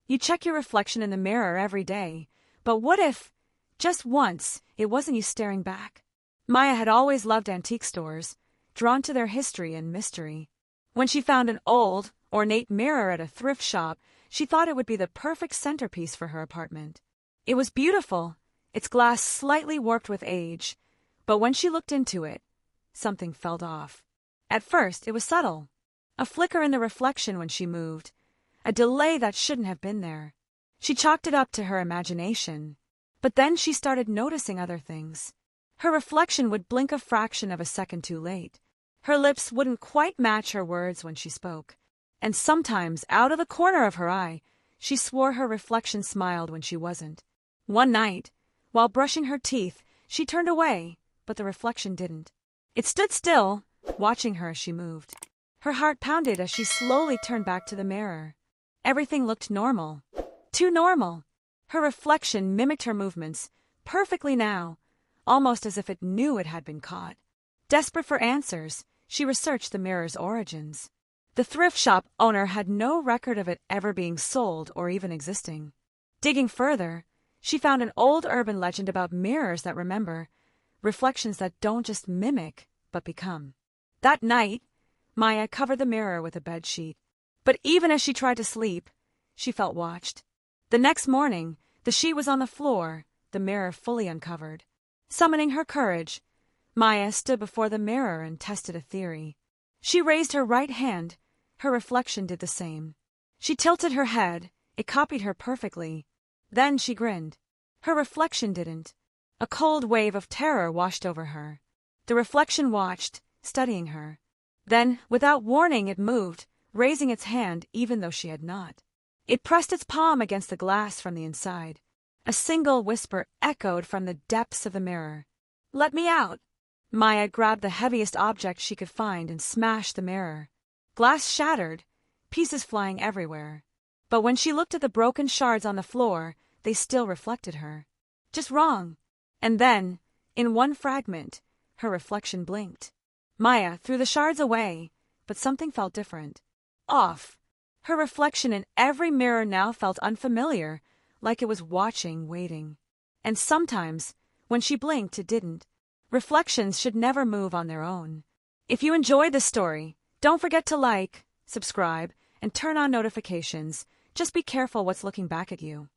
You check your reflection in the mirror every day, but what if, just once, it wasn't you staring back? Maya had always loved antique stores, drawn to their history and mystery. When she found an old, ornate mirror at a thrift shop, she thought it would be the perfect centerpiece for her apartment. It was beautiful, its glass slightly warped with age, but when she looked into it, something felt off. At first, it was subtle. A flicker in the reflection when she moved, a delay that shouldn't have been there. She chalked it up to her imagination. But then she started noticing other things. Her reflection would blink a fraction of a second too late. Her lips wouldn't quite match her words when she spoke. And sometimes, out of the corner of her eye, she swore her reflection smiled when she wasn't. One night, while brushing her teeth, she turned away, but the reflection didn't. It stood still, watching her as she moved. Her heart pounded as she slowly turned back to the mirror. Everything looked normal. Too normal. Her reflection mimicked her movements, perfectly now, almost as if it knew it had been caught. Desperate for answers, she researched the mirror's origins. The thrift shop owner had no record of it ever being sold or even existing. Digging further, she found an old urban legend about mirrors that remember, reflections that don't just mimic, but become. That night, Maya covered the mirror with a bedsheet. But even as she tried to sleep, she felt watched. The next morning, the sheet was on the floor, the mirror fully uncovered. Summoning her courage, Maya stood before the mirror and tested a theory. She raised her right hand. Her reflection did the same. She tilted her head. It copied her perfectly. Then she grinned. Her reflection didn't. A cold wave of terror washed over her. The reflection watched, studying her. Then, without warning, it moved, raising its hand even though she had not. It pressed its palm against the glass from the inside. A single whisper echoed from the depths of the mirror. "Let me out!" Maya grabbed the heaviest object she could find and smashed the mirror. Glass shattered, pieces flying everywhere. But when she looked at the broken shards on the floor, they still reflected her. Just wrong. And then, in one fragment, her reflection blinked. Maya threw the shards away, but something felt different. Off. Her reflection in every mirror now felt unfamiliar, like it was watching, waiting. And sometimes, when she blinked, it didn't. Reflections should never move on their own. If you enjoyed this story, don't forget to like, subscribe, and turn on notifications. Just be careful what's looking back at you.